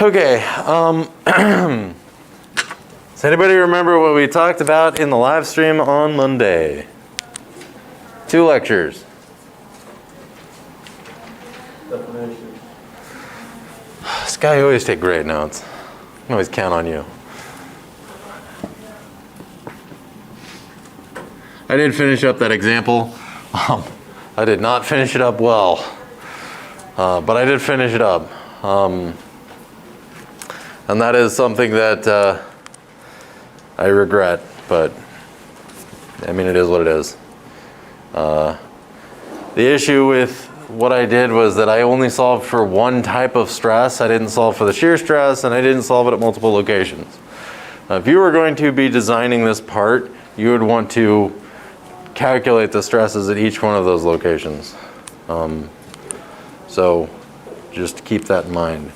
Okay, does anybody remember what we talked about in the live stream on Monday? 2 lectures. Deformations. This guy, you always take great notes. I can always count on you. I did finish up that example. I did not finish it up well, but I did finish it up. And that is something that I regret, but I mean, it is what it is. The issue with what I did was that I only solved for one type of stress. I didn't solve for the shear stress, and I didn't solve it at multiple locations. If you were going to be designing this part, you would want to calculate the stresses at each one of those locations. So just keep that in mind.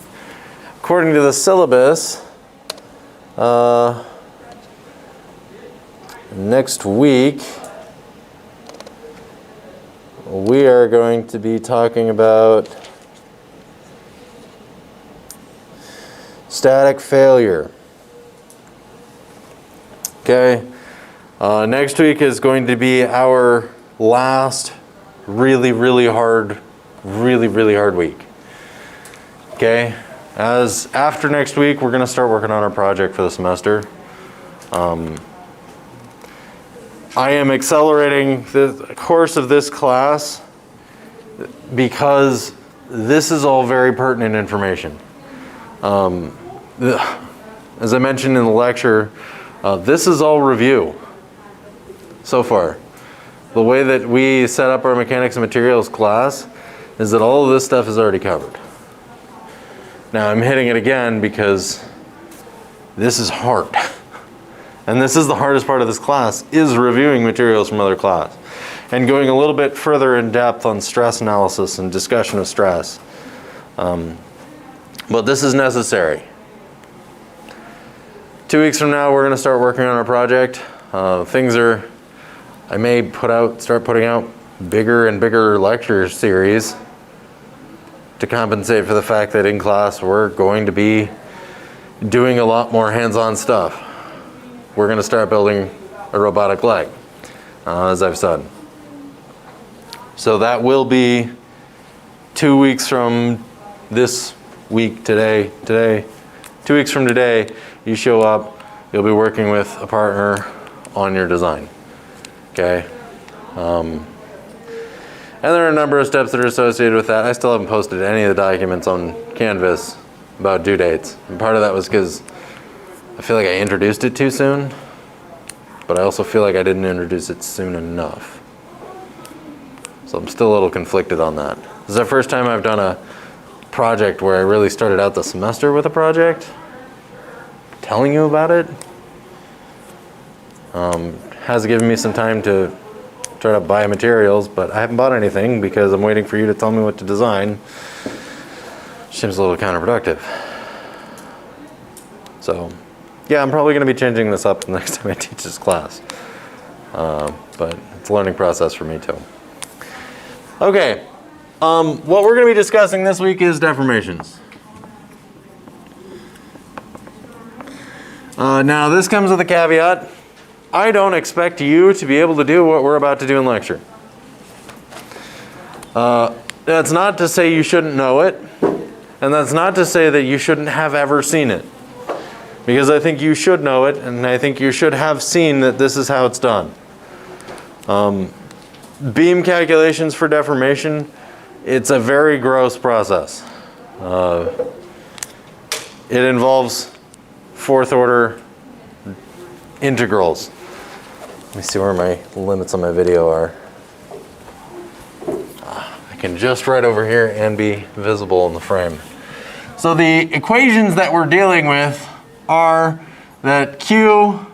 According to the syllabus, next week we are going to be talking about static failure. Okay, next week is going to be our last really hard week. Okay. As after next week, we're going to start working on our project for the semester. I am accelerating the course of this class because this is all very pertinent information. As I mentioned in the lecture, this is all review so far. The way that we set up our mechanics and materials class is that all of this stuff is already covered. Now I'm hitting it again because this is hard. And this is the hardest part of this class, is reviewing materials from other class. And going a little bit further in depth on stress analysis and discussion of stress. But this is necessary. 2 weeks from now, we're going to start working on our project. I may start putting out bigger and bigger lecture series to compensate for the fact that in class we're going to be doing a lot more hands-on stuff. We're going to start building a robotic leg, as I've said. So that will be 2 weeks from this week today. 2 weeks from today, you show up, you'll be working with a partner on your design. Okay? And there are a number of steps that are associated with that. I still haven't posted any of the documents on Canvas about due dates. And part of that was because I feel like I introduced it too soon, but I also feel like I didn't introduce it soon enough. So I'm still a little conflicted on that. This is the first time I've done a project where I really started out the semester with a project, telling you about it. Has given me some time to try to buy materials, but I haven't bought anything because I'm waiting for you to tell me what to design. Seems a little counterproductive. So, yeah, I'm probably going to be changing this up the next time I teach this class. But it's a learning process for me too. Okay, what we're going to be discussing this week is deformations. Now, this comes with a caveat. I don't expect you to be able to do what we're about to do in lecture. That's not to say you shouldn't know it, and that's not to say that you shouldn't have ever seen it. Because I think you should know it, and I think you should have seen that this is how it's done. Beam calculations for deformation, it's a very gross process. It involves 4th order integrals. Let me see where my limits on my video are. I can just right over here and be visible in the frame. So the equations that we're dealing with are that Q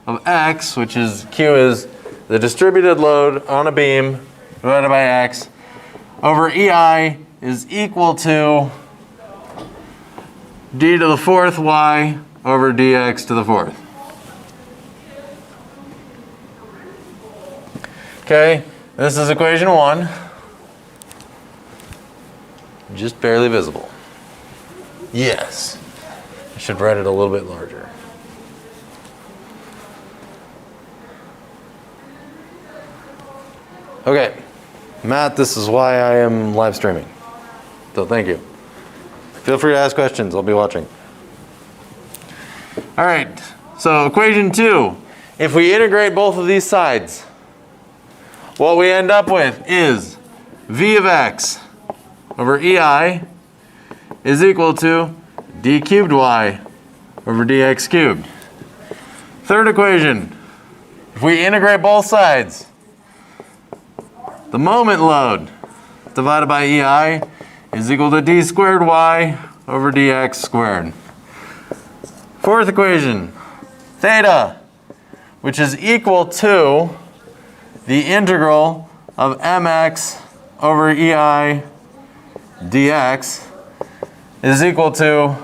of X, which is Q is the distributed load on a beam divided by X, over EI is equal to d to the 4th y over dx to the 4th. Okay, this is equation 1. Just barely visible. Yes. I should write it a little bit larger. Okay. Matt, this is why I am live streaming. So thank you. Feel free to ask questions. I'll be watching. All right. So equation 2. If we integrate both of these sides, what we end up with is v of x over ei is equal to d cubed y over dx cubed. Third equation, if we integrate both sides, the moment load divided by ei is equal to d squared y over dx squared. Fourth equation, theta, which is equal to the integral of mx over ei dx is equal to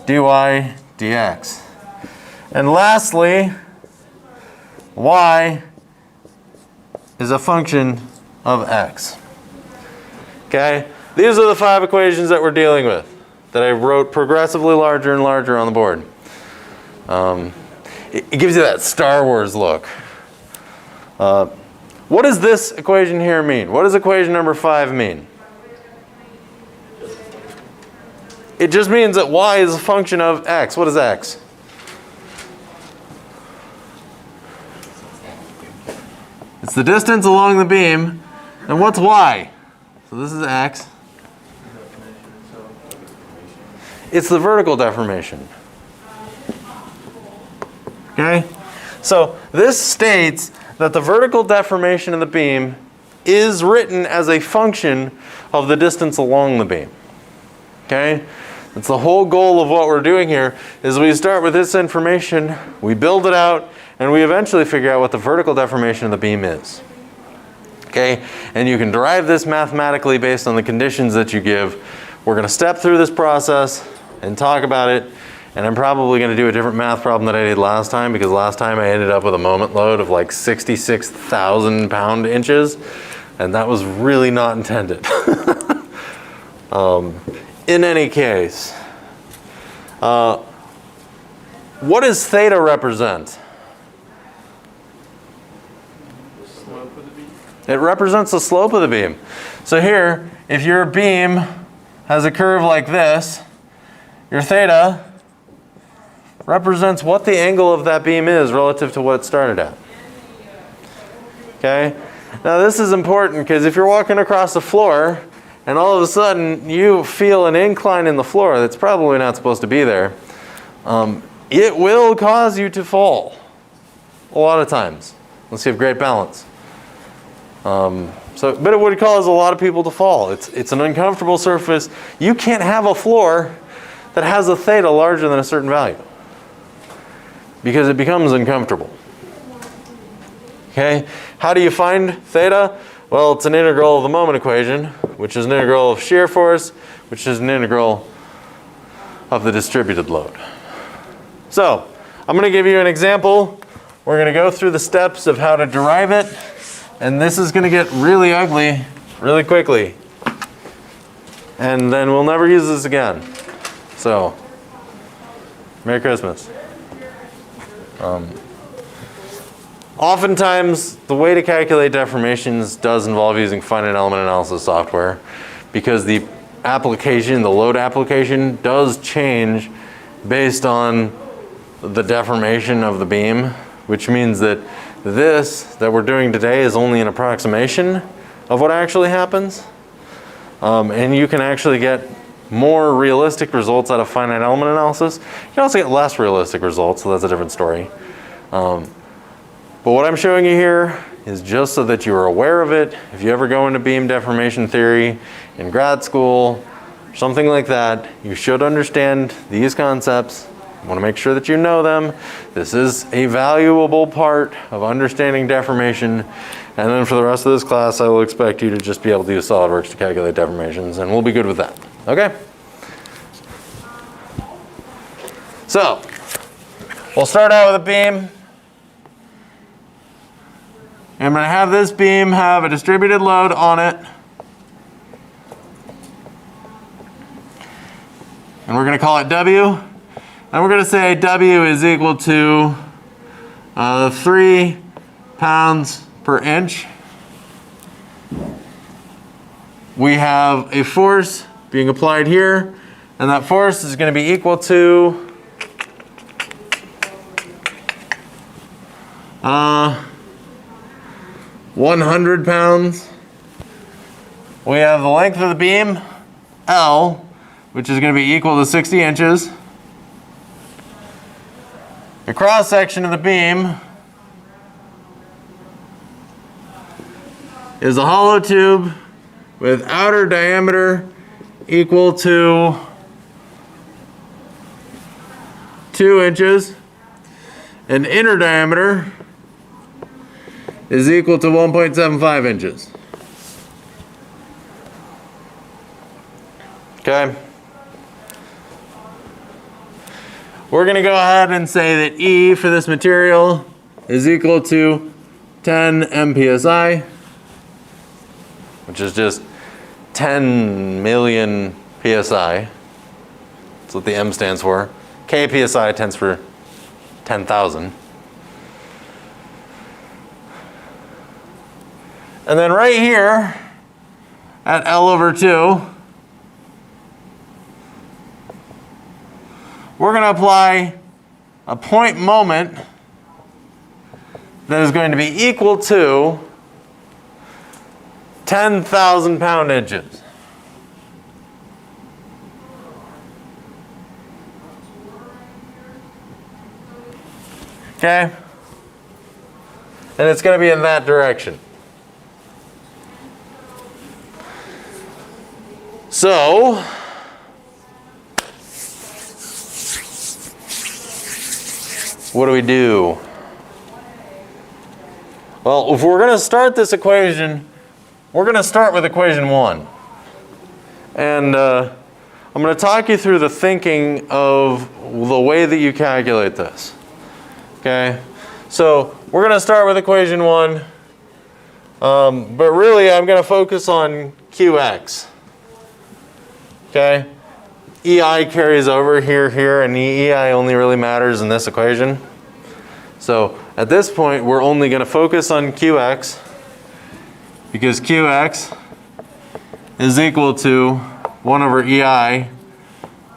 dy dx. And lastly, y is a function of x. Okay? These are the 5 equations that we're dealing with that I wrote progressively larger and larger on the board. It gives you that Star Wars look. What does this equation here mean? What does equation number 5 mean? It just means that y is a function of x. What is x? It's the distance along the beam. And what's y? So this is x. It's the vertical deformation. Okay? So this states that the vertical deformation of the beam is written as a function of the distance along the beam. Okay? That's the whole goal of what we're doing here, is we start with this information, we build it out, and we eventually figure out what the vertical deformation of the beam is. Okay? And you can derive this mathematically based on the conditions that you give. We're going to step through this process and talk about it, and I'm probably going to do a different math problem than I did last time, because last time I ended up with a moment load of like 66,000 pound-inches, and that was really not intended. In any case, what does theta represent? It represents the slope of the beam. So here, if your beam has a curve like this, your theta represents what the angle of that beam is relative to what it started at. Okay? Now this is important because if you're walking across the floor and all of a sudden you feel an incline in the floor that's probably not supposed to be there, it will cause you to fall a lot of times unless you have great balance. But it would cause a lot of people to fall. It's an uncomfortable surface. You can't have a floor that has a theta larger than a certain value because it becomes uncomfortable. Okay? How do you find theta? Well, it's an integral of the moment equation, which is an integral of shear force, which is an integral of the distributed load. So, I'm going to give you an example. We're going to go through the steps of how to derive it, and this is going to get really ugly really quickly. And then we'll never use this again. So, Merry Christmas. Oftentimes, the way to calculate deformations does involve using finite element analysis software because the application, the load application, does change based on the deformation of the beam, which means that this that we're doing today is only an approximation of what actually happens. And you can actually get more realistic results out of finite element analysis. You can also get less realistic results, so that's a different story. But what I'm showing you here is just so that you are aware of it. If you ever go into beam deformation theory in grad school, something like that, you should understand these concepts. You want to make sure that you know them. This is a valuable part of understanding deformation. And then for the rest of this class, I will expect you to just be able to use SolidWorks to calculate deformations, and we'll be good with that. Okay? So, we'll start out with a beam. I'm going to have this beam have a distributed load on it. and we're going to call it W. And we're going to say W is equal to 3 pounds per inch. We have a force being applied here, and that force is going to be equal to 100 pounds. We have the length of the beam, L, which is going to be equal to 60 inches. The cross section of the beam is a hollow tube with outer diameter equal to 2 inches, and inner diameter is equal to 1.75 inches. Okay. We're going to go ahead and say that E for this material is equal to 10 MPSI, which is just 10 million PSI. That's what the M stands for. KPSI stands for 10,000. And then right here at L over 2, we're going to apply a point moment that is going to be equal to 10,000 pound-inches. Okay? And it's going to be in that direction. So, what do we do? Well, if we're going to start this equation, we're going to start with equation 1. And I'm going to talk you through the thinking of the way that you calculate this. Okay? So, we're going to start with equation 1. But really, I'm going to focus on QX. Okay? EI carries over here, and EI only really matters in this equation. So at this point, we're only going to focus on QX, because QX is equal to 1 over EI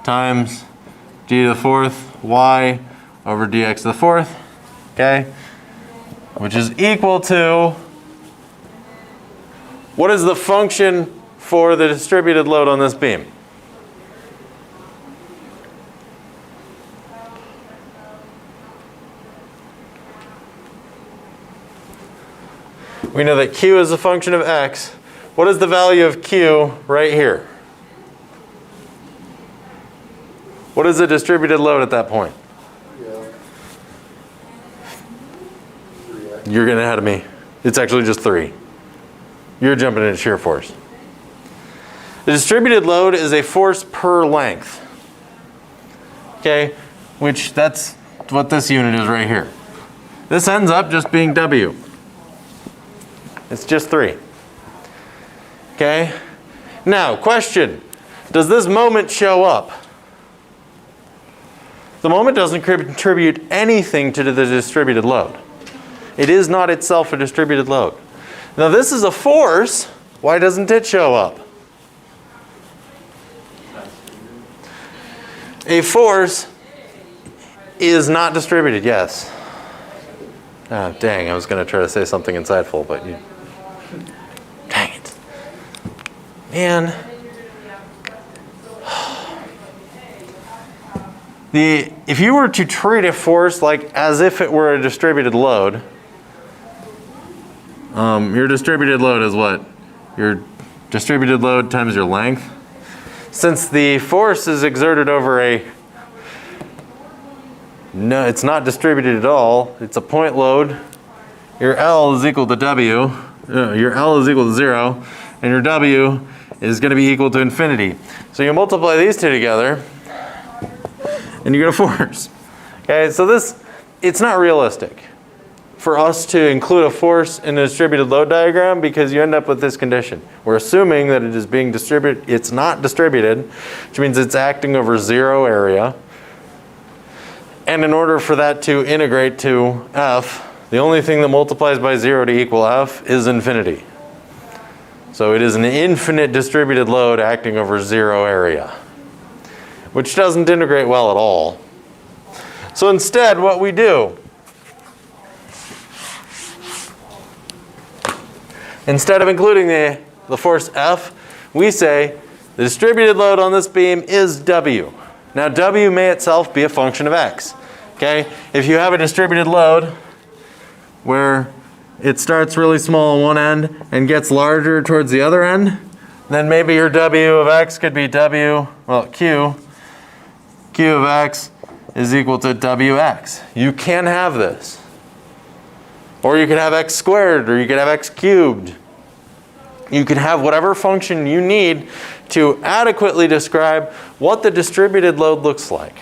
times d to the 4th y over dx to the 4th, okay? Which is equal to, what is the function for the distributed load on this beam? We know that Q is a function of X. What is the value of Q right here? What is the distributed load at that point? Yeah. You're getting ahead of me. It's actually just 3. You're jumping into shear force. The distributed load is a force per length. Okay, which that's what this unit is right here. This ends up just being W. It's just 3. Okay? Now, question. Does this moment show up? The moment doesn't contribute anything to the distributed load. It is not itself a distributed load. Now, this is a force. Why doesn't it show up? A force is not distributed, yes. Oh, dang, I was going to try to say something insightful, but you... Dang it. Man. If you were to treat a force like as if it were a distributed load, your distributed load is what? Your distributed load times your length. Since the force is exerted over a... No, it's not distributed at all. It's a point load. Your L is equal to W. Your L is equal to 0, and your W is going to be equal to infinity. So you multiply these two together, and you get a force. Okay, so this, it's not realistic. for us to include a force in a distributed load diagram because you end up with this condition. We're assuming that it is being distributed, it's not distributed, which means it's acting over zero area. And in order for that to integrate to F, the only thing that multiplies by zero to equal F is infinity. So it is an infinite distributed load acting over zero area, which doesn't integrate well at all. So instead, what we do, instead of including the force F, we say the distributed load on this beam is W. Now W may itself be a function of X. Okay? If you have a distributed load where it starts really small on one end and gets larger towards the other end, then maybe your W of X could be W, well, Q of X is equal to WX. You can have this. Or you could have X squared, or you could have X cubed. You can have whatever function you need to adequately describe what the distributed load looks like.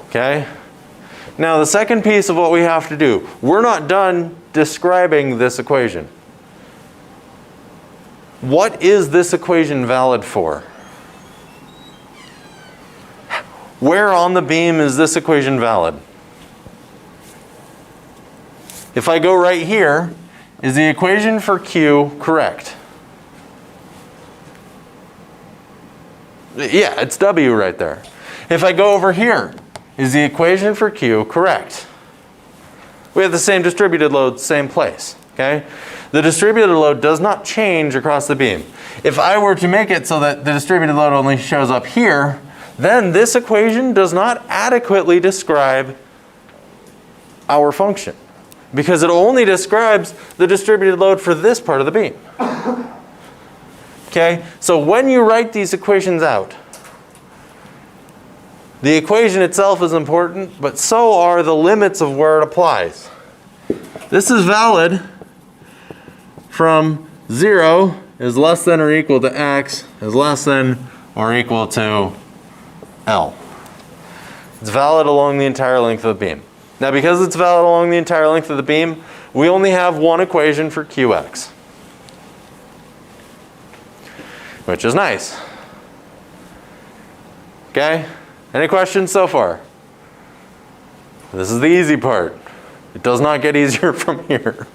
Okay? Now the second piece of what we have to do, we're not done describing this equation. What is this equation valid for? Where on the beam is this equation valid? If I go right here, is the equation for Q correct? Yeah, it's W right there. If I go over here, is the equation for Q correct? We have the same distributed load, same place. Okay? The distributed load does not change across the beam. If I were to make it so that the distributed load only shows up here, then this equation does not adequately describe our function, because it only describes the distributed load for this part of the beam. Okay? So when you write these equations out, the equation itself is important, but so are the limits of where it applies. This is valid from 0 is less than or equal to X is less than or equal to L. It's valid along the entire length of the beam. Now because it's valid along the entire length of the beam, we only have one equation for Qx, which is nice. Okay? Any questions so far? This is the easy part. It does not get easier from here.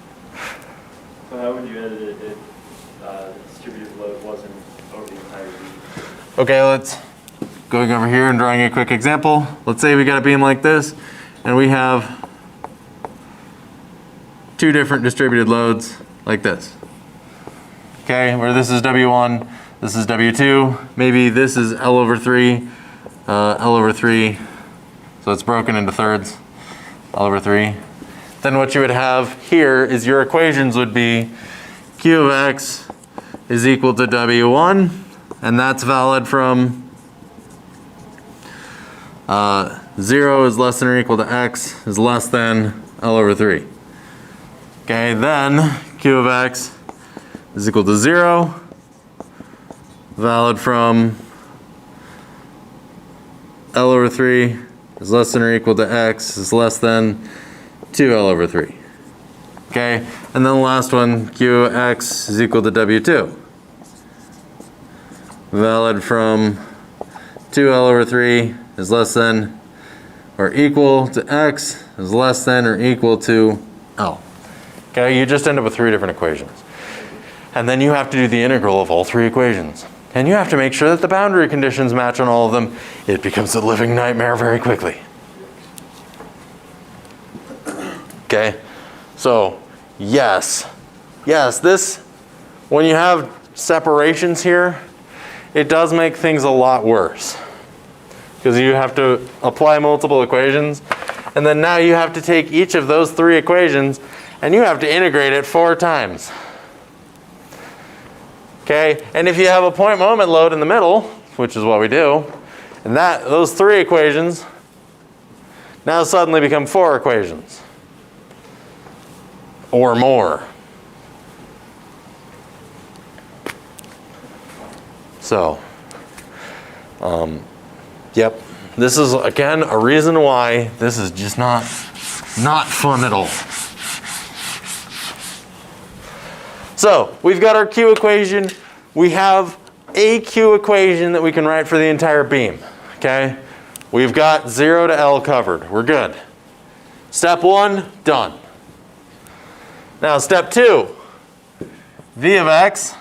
So how would you edit it if the distributed load wasn't over the entire beam? Okay, let's going over here and drawing a quick example. Let's say we got a beam like this, and we have two different distributed loads like this. Okay, where this is W1, this is W2. Maybe this is L over 3, L over 3. So it's broken into thirds, L over 3. Then what you would have here is your equations would be Q of X is equal to W1, and that's valid from 0 is less than or equal to X is less than L over 3. Okay, then Q of X is equal to 0, valid from L over 3 is less than or equal to X is less than 2L over 3. Okay, and then the last one, Qx is equal to W2. Valid from 2L over 3 is less than or equal to X is less than or equal to L. Okay, you just end up with three different equations. And then you have to do the integral of all three equations. And you have to make sure that the boundary conditions match on all of them. It becomes a living nightmare very quickly. Okay, so yes, this, when you have separations here, it does make things a lot worse. Because you have to apply multiple equations, and then now you have to take each of those three equations and you have to integrate it 4 times. Okay, and if you have a point moment load in the middle, which is what we do, and those 3 equations now suddenly become 4 equations. Or more. So, yep, this is again a reason why this is just not Not fun at all. So we've got our Q equation. We have a Q equation that we can write for the entire beam. Okay? We've got 0 to L covered. We're good. Step 1, done. Now step 2. V of x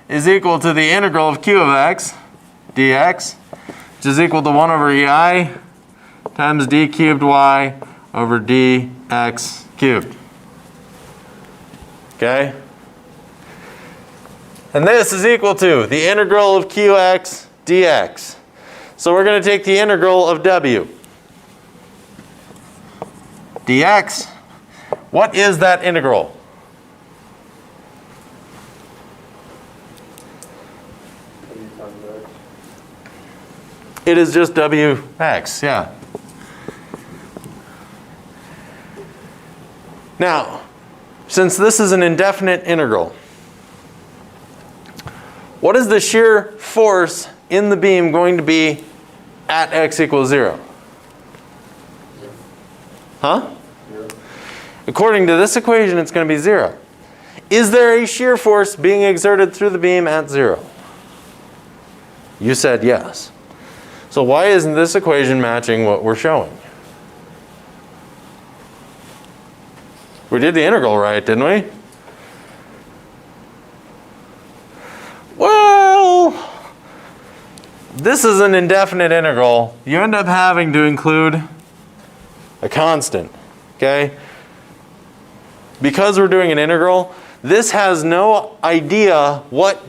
is equal to the integral of Q of x dx, which is equal to 1 over EI times d cubed y over dx cubed. Okay? And this is equal to the integral of qx dx. So we're going to take the integral of w dx. What is that integral? It is just wx, yeah. Now, since this is an indefinite integral, what is the shear force in the beam going to be at x equals 0? Huh? 0. According to this equation, it's going to be 0. Is there a shear force being exerted through the beam at 0? You said yes. So why isn't this equation matching what we're showing? We did the integral right, didn't we? Well, this is an indefinite integral. You end up having to include a constant, okay? Because we're doing an integral, this has no idea what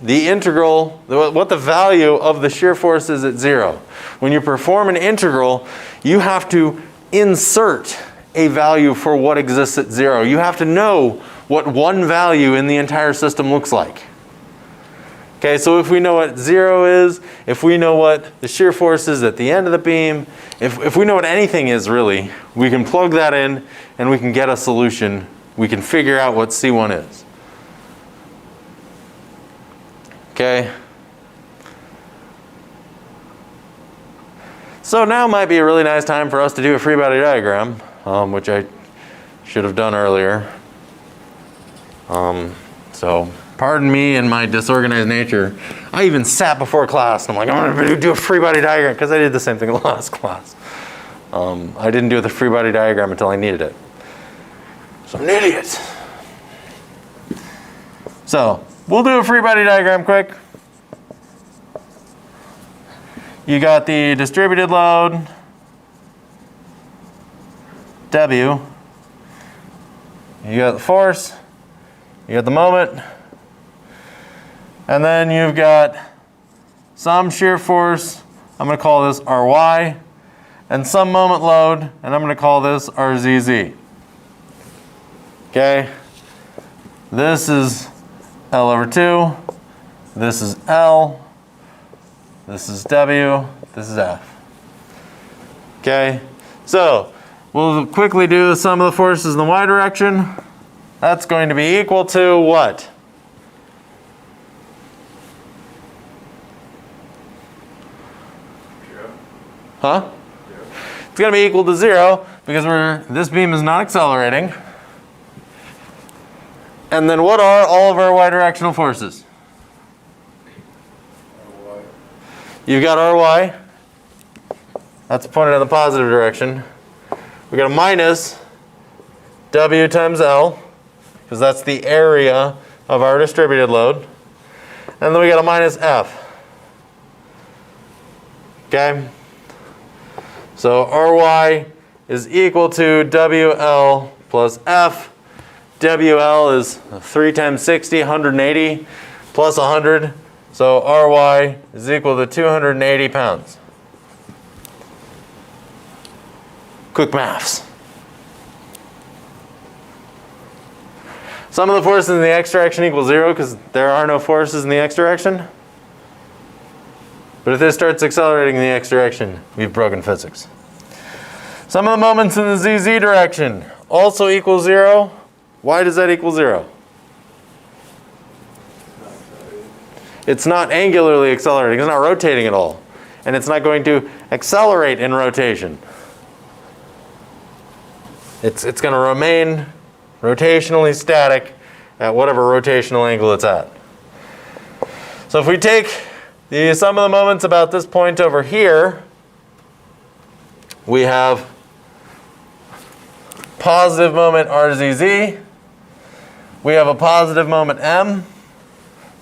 the integral, what the value of the shear force is at 0. When you perform an integral, you have to insert a value for what exists at 0. You have to know what one value in the entire system looks like. Okay, so if we know what 0 is, if we know what the shear force is at the end of the beam, if we know what anything is really, we can plug that in and we can get a solution. We can figure out what C1 is. Okay. So now might be a really nice time for us to do a free body diagram, which I should have done earlier. So pardon me and my disorganized nature. I even sat before class and I'm like, I'm going to do a free body diagram because I did the same thing in the last class. I didn't do the free body diagram until I needed it. So I'm an idiot. So we'll do a free body diagram quick. You got the distributed load, W. You got the force. You got the moment. And then you've got some shear force. I'm going to call this Ry. And some moment load. And I'm going to call this RZZ. Okay? This is L over 2. This is L. This is W. This is F. Okay? So, we'll quickly do the sum of the forces in the y direction. That's going to be equal to what? Huh? It's going to be equal to 0 because this beam is not accelerating. And then what are all of our y-directional forces? You've got Ry. That's pointed in the positive direction. We've got a minus W times L, because that's the area of our distributed load. And then we got a minus F. Okay? So Ry is equal to WL plus F. WL is 3 times 60, 180, plus 100. So Ry is equal to 280 pounds. Quick maths. Sum of the forces in the x direction equals 0 because there are no forces in the x direction. But if this starts accelerating in the x direction, we've broken physics. Sum of the moments in the ZZ direction also equals 0. Why does that equal 0? It's not angularly accelerating. It's not rotating at all. And it's not going to accelerate in rotation. It's going to remain rotationally static at whatever rotational angle it's at. So if we take the sum of the moments about this point over here, we have positive moment RZZ. We have a positive moment M.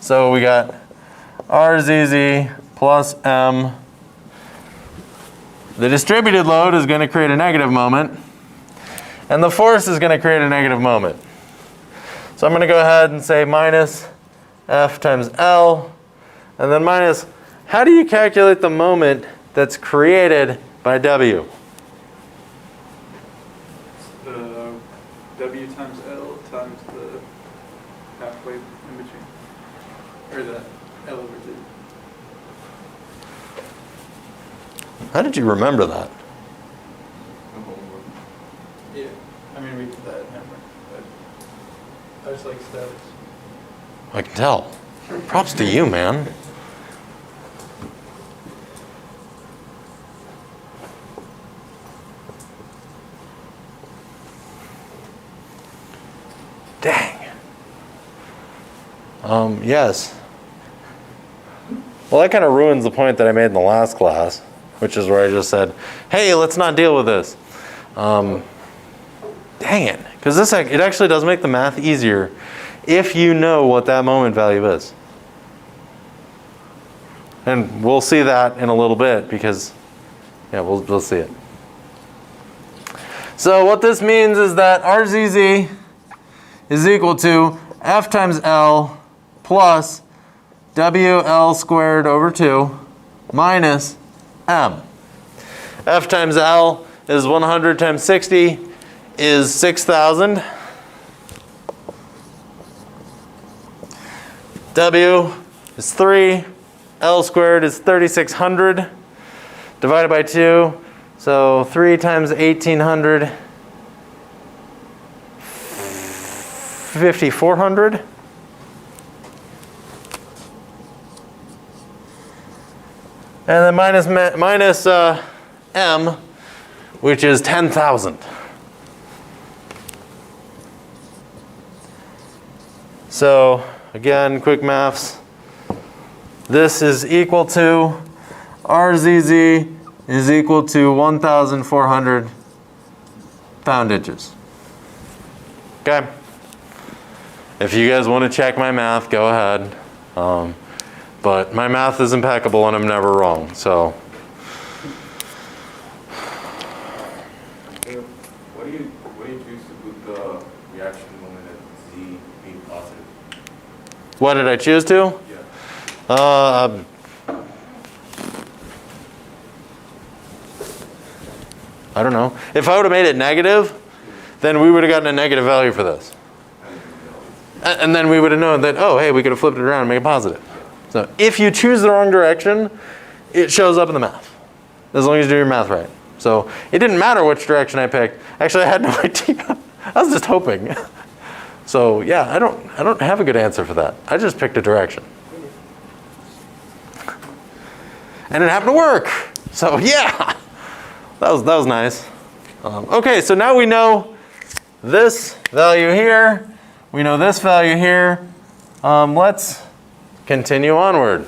So we got RZZ plus M. The distributed load is going to create a negative moment. And the force is going to create a negative moment. So I'm going to go ahead and say minus F times L. And then minus, how do you calculate the moment that's created by W? The W times L times the halfway in between. Or the L over Z. How did you remember that? Yeah. I mean, we did that in Hammer. But I just like statics. I can tell. Props to you, man. Dang. Yes. Well, that kind of ruins the point that I made in the last class, which is where I just said, hey, let's not deal with this. Dang it. Because it actually does make the math easier if you know what that moment value is. And we'll see that in a little bit because, yeah, we'll see it. So what this means is that RZZ is equal to F times L plus WL squared over 2 minus M. F times L is 100 times 60 is 6,000. W is 3. L squared is 3,600 divided by 2. So 3 times 1,800, 5,400. And then minus M, which is 10,000. So again, quick maths. This is equal to RZZ is equal to 1,400 pound-inches. Okay? If you guys want to check my math, go ahead. But my math is impeccable and I'm never wrong, so. What do you choose to put the reaction moment at Z being positive? What did I choose to? Yeah. I don't know. If I would have made it negative, then we would have gotten a negative value for this. And then we would have known that, oh, hey, we could have flipped it around and make it positive. So if you choose the wrong direction, it shows up in the math, as long as you do your math right. So it didn't matter which direction I picked. Actually, I had no idea. I was just hoping. So yeah, I don't have a good answer for that. I just picked a direction. And it happened to work. So yeah, that was nice. Okay, so now we know this value here. We know this value here. Let's continue onward.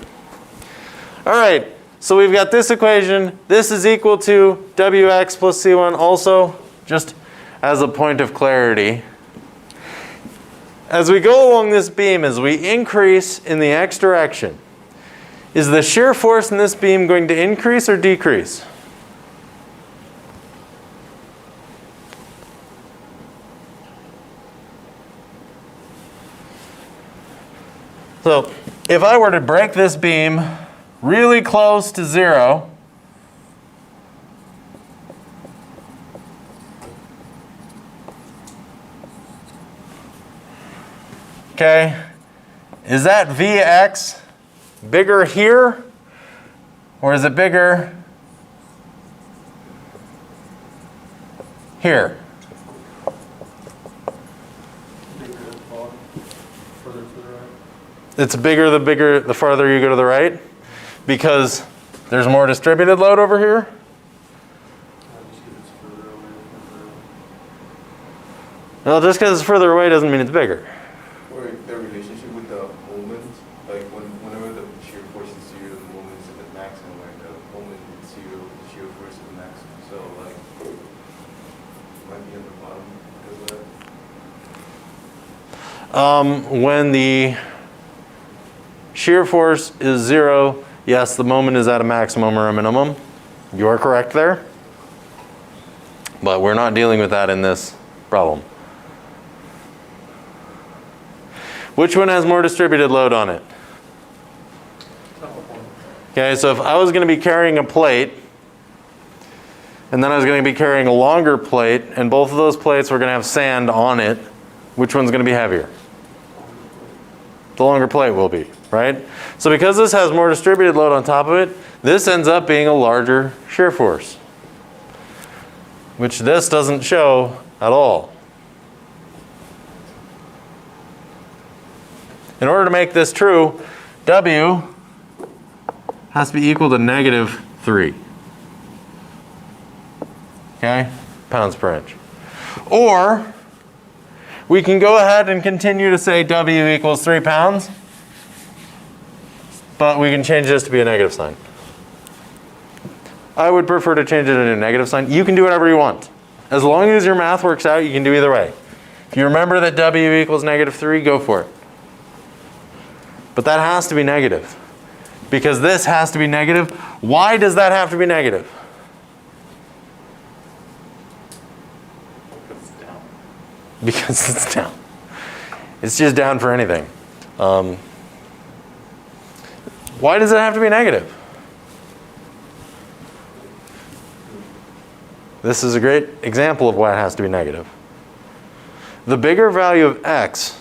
All right, so we've got this equation. This is equal to Wx plus C1 also, just as a point of clarity. As we go along this beam, as we increase in the x direction, is the shear force in this beam going to increase or decrease? So if I were to break this beam really close to 0, okay, is that Vx bigger here, or is it bigger here? It's bigger the farther you go to the right, because there's more distributed load over here. Well, just because it's further away doesn't mean it's bigger. Or the relationship with the moment, like whenever the shear force is zero, the moment is at the maximum, right? The moment is zero, the shear force is the maximum. So like, might be on the bottom because of that. When the shear force is 0, yes, the moment is at a maximum or a minimum. You are correct there. But we're not dealing with that in this problem. Which one has more distributed load on it? Okay, so if I was going to be carrying a plate, and then I was going to be carrying a longer plate, and both of those plates were going to have sand on it, which one's going to be heavier? The longer plate will be, right? So because this has more distributed load on top of it, this ends up being a larger shear force, which this doesn't show at all. In order to make this true, W has to be equal to -3. Okay? Pounds per inch. Or we can go ahead and continue to say W equals 3 pounds, but we can change this to be a negative sign. I would prefer to change it into a negative sign. You can do whatever you want. As long as your math works out, you can do either way. If you remember that W equals -3, go for it. But that has to be negative, because this has to be negative. Why does that have to be negative? Because it's down. It's just down for anything. Why does it have to be negative? This is a great example of why it has to be negative. The bigger value of x,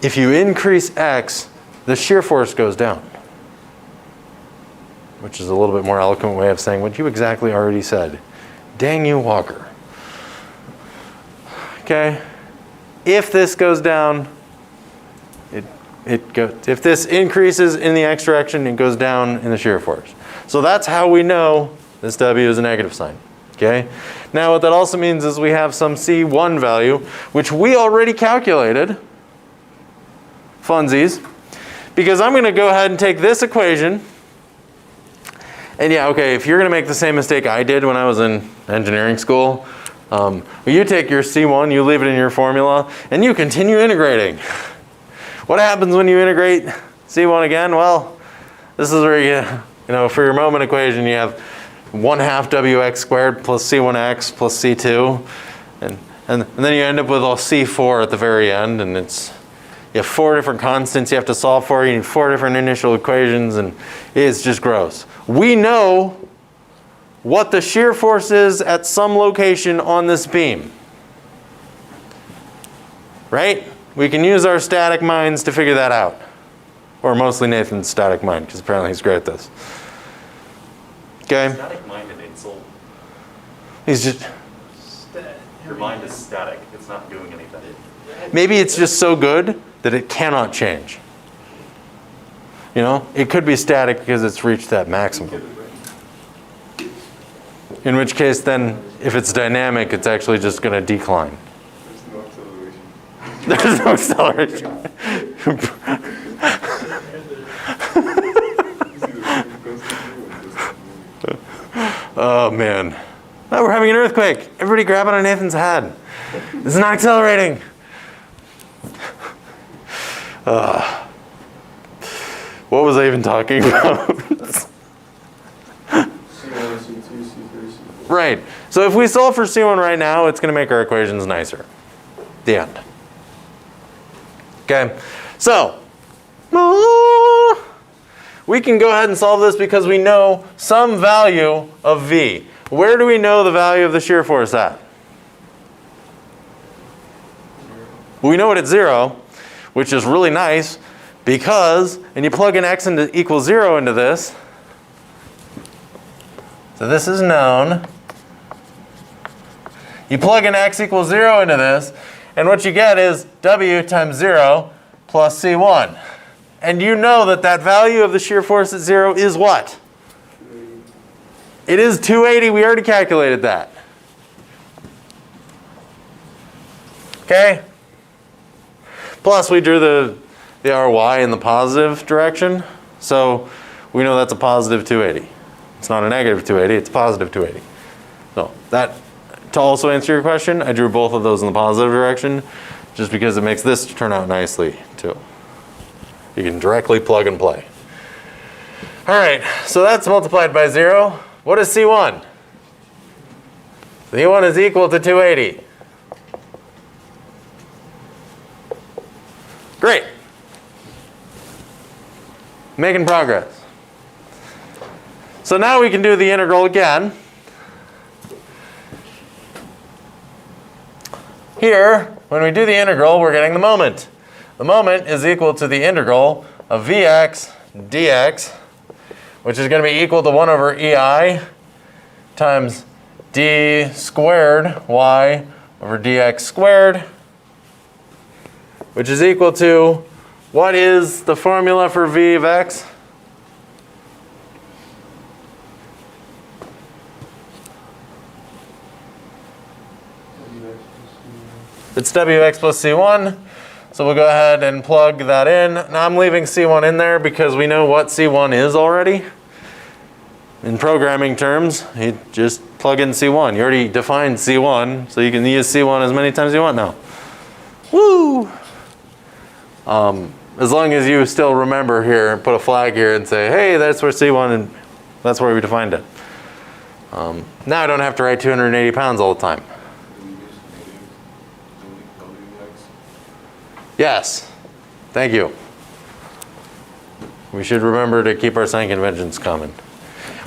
if you increase x, the shear force goes down. Which is a little bit more eloquent way of saying what you exactly already said. Dang you, Walker. Okay? If this goes down, if this increases in the x direction, it goes down in the shear force. So that's how we know this W is a negative sign. Okay? Now what that also means is we have some C1 value, which we already calculated. Funsies. Because I'm going to go ahead and take this equation. And yeah, okay, if you're going to make the same mistake I did when I was in engineering school, you take your C1, you leave it in your formula, and you continue integrating. What happens when you integrate C1 again? Well, this is where you for your moment equation, you have 1/2 Wx squared plus C1x plus C2. And then you end up with a C4 at the very end, and you have 4 different constants you have to solve for. You need 4 different initial equations, and it's just gross. We know what the shear force is at some location on this beam. Right? We can use our static minds to figure that out. Or mostly Nathan's static mind, because apparently he's great at this. Okay? Static mind and insult. He's just... Your mind is static. It's not doing anything. Maybe it's just so good that it cannot change. You know? It could be static because it's reached that maximum. In which case then, if it's dynamic, it's actually just going to decline. There's no acceleration. There's no acceleration. Oh man. Oh, we're having an earthquake. Everybody grab onto Nathan's head. It's not accelerating. What was I even talking about? C1, C2, C3, C4. Right. So if we solve for C1 right now, it's going to make our equations nicer. The end. Okay. So, we can go ahead and solve this because we know some value of V. Where do we know the value of the shear force at? We know it at 0, which is really nice because, and you plug in x into equals 0 into this. So this is known. You plug in x equals 0 into this, and what you get is W times 0 plus C1. And you know that that value of the shear force at 0 is what? It is 280. We already calculated that. Okay? Plus we drew the RY in the positive direction, so we know that's a positive 280. It's not a negative 280, it's a positive 280. So that, to also answer your question, I drew both of those in the positive direction just because it makes this turn out nicely too. You can directly plug and play. All right, so that's multiplied by 0. What is C1? C1 is equal to 280. Great. Making progress. So now we can do the integral again. Here, when we do the integral, we're getting the moment. The moment is equal to the integral of Vx dx, which is going to be equal to 1 over EI times d squared y over dx squared, which is equal to, what is the formula for v of x? It's Wx plus C1. So we'll go ahead and plug that in. Now I'm leaving C1 in there because we know what C1 is already. In programming terms, you just plug in C1. You already defined C1, so you can use C1 as many times as you want now. Woo! As long as you still remember here, put a flag here and say, hey, that's where C1, and that's where we defined it. Now I don't have to write 280 pounds all the time. Yes, thank you. We should remember to keep our sign conventions common.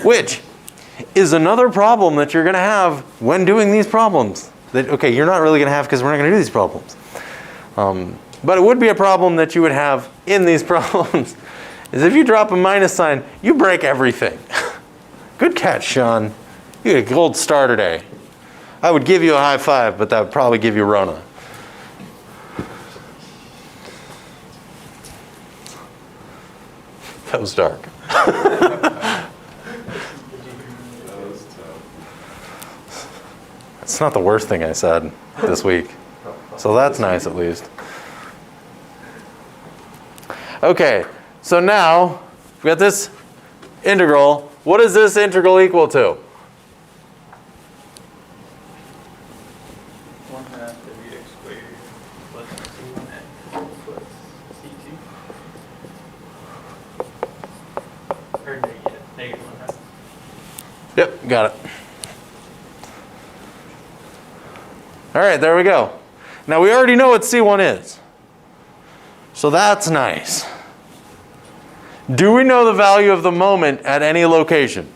Which is another problem that you're going to have when doing these problems. That, okay, you're not really going to have because we're not going to do these problems. But it would be a problem that you would have in these problems, is if you drop a minus sign, you break everything. Good catch, Sean. You get a gold star today. I would give you a high five, but that would probably give you Rona. That was dark. It's not the worst thing I said this week. So that's nice at least. Okay, so now we've got this integral. What is this integral equal to? 1/2 Wx squared plus C1x plus C2. Or negative 1/2. Yep, got it. All right, there we go. Now we already know what C1 is. So that's nice. Do we know the value of the moment at any location?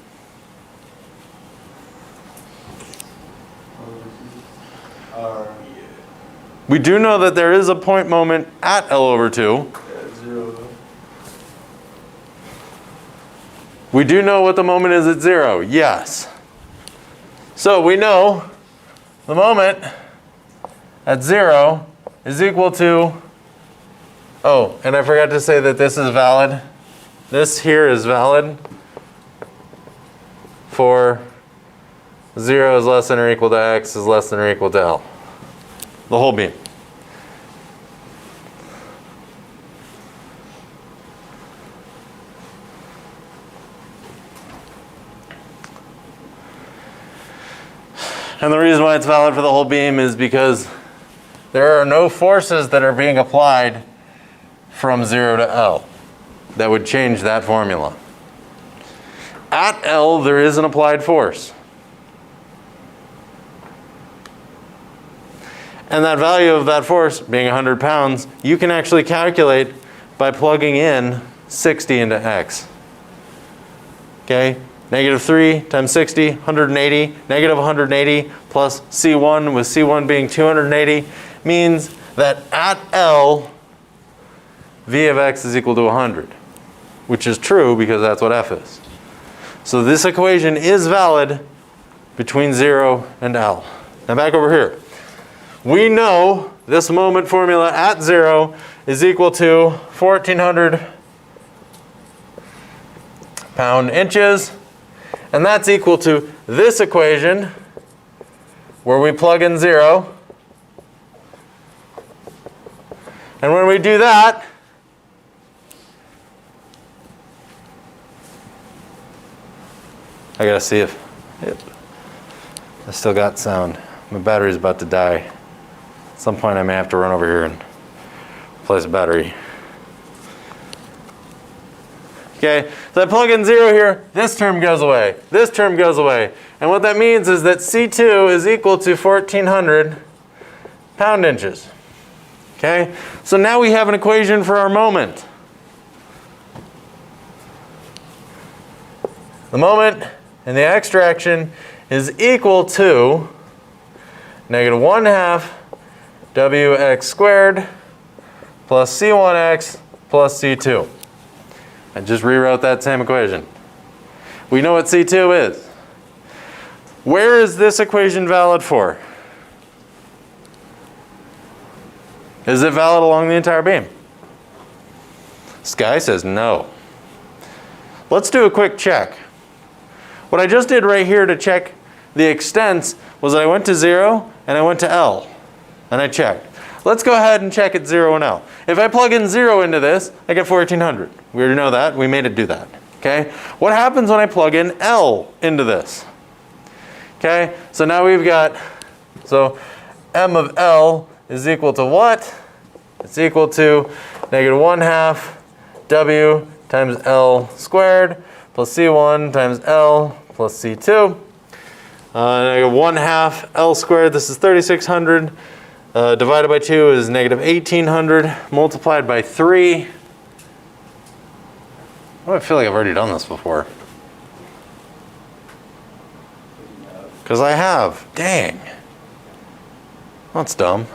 We do know that there is a point moment at L over 2. 0. We do know what the moment is at 0. Yes. So we know the moment at 0 is equal to, oh, and I forgot to say that this is valid. This here is valid for 0 is less than or equal to x is less than or equal to L. The whole beam. And the reason why it's valid for the whole beam is because there are no forces that are being applied from 0 to L that would change that formula. At L, there is an applied force. And that value of that force, being 100 pounds, you can actually calculate by plugging in 60 into x. Okay? Negative 3 times 60, 180. Negative 180 plus C1, with C1 being 280, means that at L, V of x is equal to 100, which is true because that's what F is. So this equation is valid between 0 and L. Now back over here. We know this moment formula at 0 is equal to 1,400 pound-inches. And that's equal to this equation where we plug in 0. And when we do that, I gotta see if I still got sound. My battery's about to die. At some point I may have to run over here and replace the battery. Okay, so I plug in 0 here, this term goes away, this term goes away. And what that means is that C2 is equal to 1,400 pound-inches. Okay, so now we have an equation for our moment. The moment in the x direction is equal to negative 1/2 wx squared plus c1x plus c2. I just rewrote that same equation. We know what C2 is. Where is this equation valid for? Is it valid along the entire beam? Sky says no. Let's do a quick check. What I just did right here to check the extents was that I went to 0 and I went to L and I checked. Let's go ahead and check at 0 and L. If I plug in 0 into this, I get 1,400. We already know that. We made it do that. Okay? What happens when I plug in L into this? Okay? So now we've got, so M of L is equal to what? It's equal to negative 1/2 W times L squared plus C1 times L plus C2. Negative 1/2 L squared, this is 3,600. Divided by 2 is negative 1,800, multiplied by 3. Oh, I feel like I've already done this before. Because I have. Dang. That's dumb.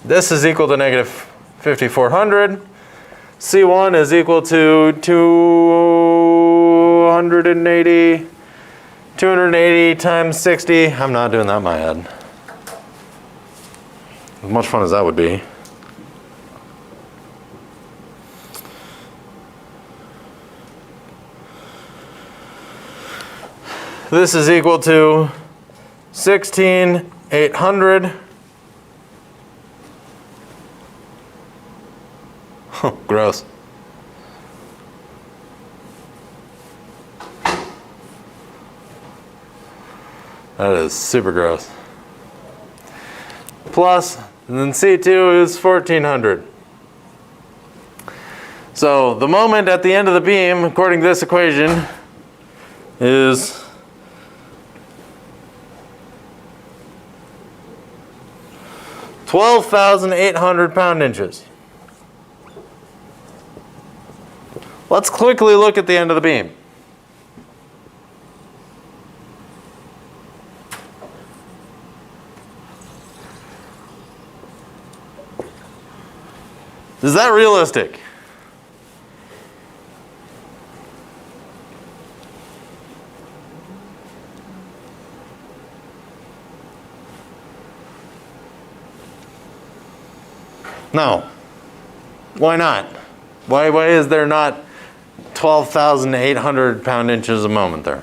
This is equal to negative 5,400. C1 is equal to 280 times 60. I'm not doing that in my head. As much fun as that would be. This is equal to 16,800. Gross. That is super gross. Plus, and then C2 is 1,400. So the moment at the end of the beam, according to this equation, is 12,800 pound-inches. Let's quickly look at the end of the beam. Is that realistic? No. Why not? Why is there not 12,800 pound-inches a moment there?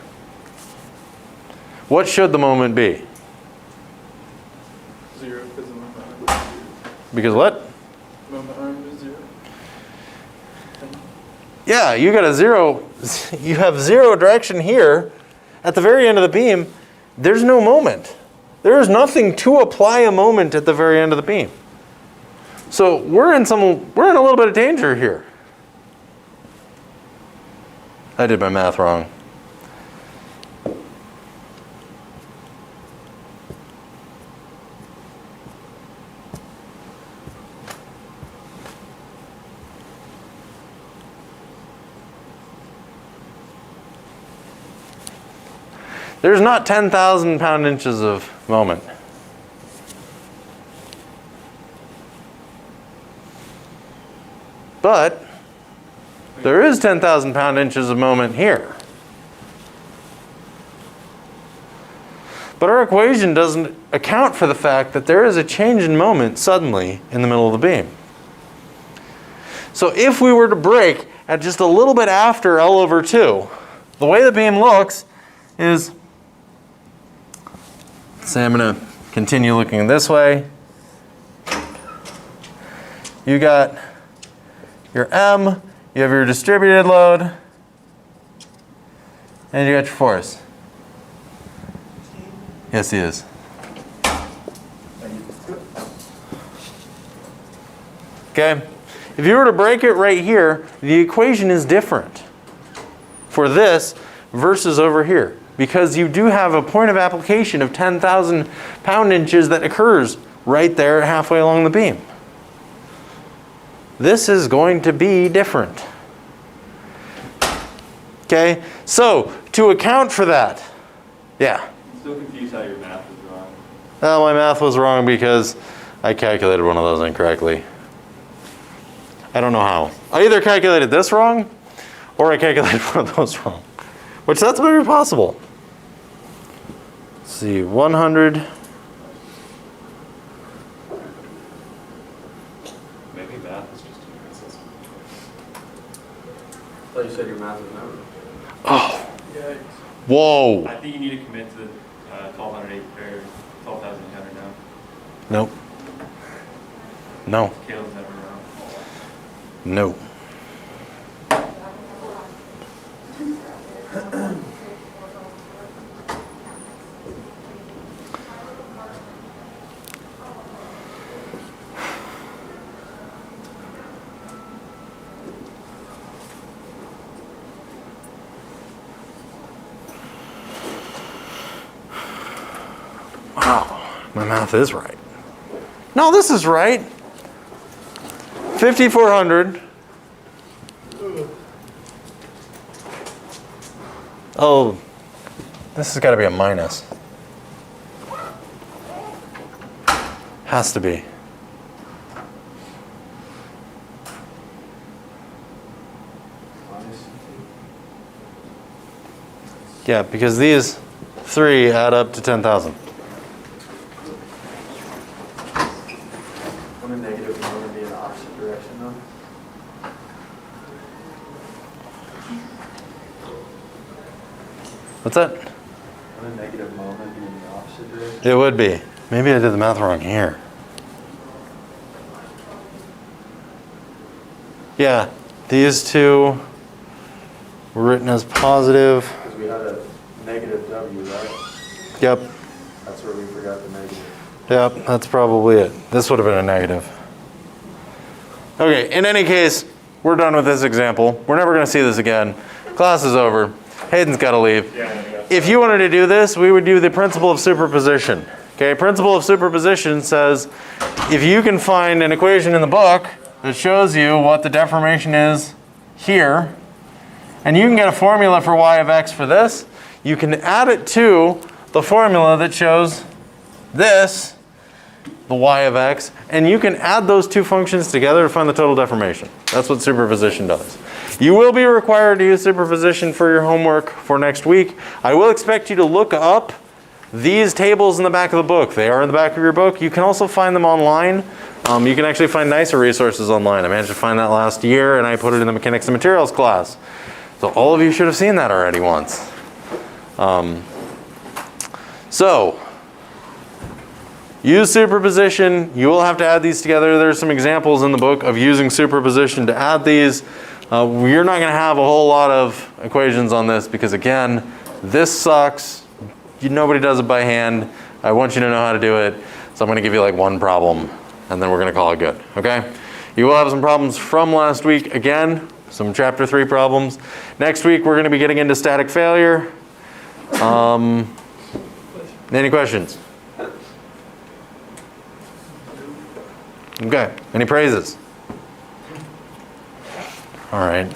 What should the moment be? 0 because the moment arm is 0. Because what? Moment arm is 0. Yeah, you got a 0. You have 0 direction here. At the very end of the beam, there's no moment. There is nothing to apply a moment at the very end of the beam. So we're in a little bit of danger here. I did my math wrong. There's not 10,000 pound-inches of moment. But there is 10,000 pound-inches of moment here. But our equation doesn't account for the fact that there is a change in moment suddenly in the middle of the beam. So if we were to break at just a little bit after L over 2, the way the beam looks is, say I'm going to continue looking this way. you got your M, you have your distributed load, and you got your force. Yes, he is. Okay? If you were to break it right here, the equation is different for this versus over here, because you do have a point of application of 10,000 pound-inches that occurs right there halfway along the beam. This is going to be different. Okay? So, to account for that, yeah. I'm still confused how your math is wrong. Well, my math was wrong because I calculated one of those incorrectly. I don't know how. I either calculated this wrong or I calculated one of those wrong, which that's very possible. Let's see, 100. Maybe math is just inconsistent. I thought you said your math was never. Oh, Yikes. whoa. I think you need to commit to 1,208 or 12,800 now. Nope. No. Caleb's never wrong. No. Wow, my math is right. No, this is right. 5,400. Oh, this has got to be a minus. Has to be. Yeah, because these three add up to 10,000. Wouldn't a negative moment be in the opposite direction though? What's that? Wouldn't a negative moment be in the opposite direction? It would be. Maybe I did the math wrong here. Yeah, these two were written as positive. Because we had a negative W, right? Yep, That's where we forgot the negative. yep, that's probably it. This would have been a negative. Okay, in any case, we're done with this example. We're never going to see this again. Class is over. Hayden's got to leave. If you wanted to do this, we would do the principle of superposition. Okay, principle of superposition says if you can find an equation in the book that shows you what the deformation is here, and you can get a formula for y of x for this, you can add it to the formula that shows this, the y of x, and you can add those two functions together to find the total deformation. That's what superposition does. You will be required to use superposition for your homework for next week. I will expect you to look up these tables in the back of the book. They are in the back of your book. You can also find them online. You can actually find nicer resources online. I managed to find that last year, and I put it in the mechanics and materials class. So all of you should have seen that already once. So use superposition. You will have to add these together. There's some examples in the book of using superposition to add these. You're not going to have a whole lot of equations on this because, again, this sucks. Nobody does it by hand. I want you to know how to do it. So I'm going to give you like one problem, and then we're going to call it good. Okay? You will have some problems from last week. Again, some chapter 3 problems. Next week, we're going to be getting into static failure. Any questions? Okay. Any praises? All right.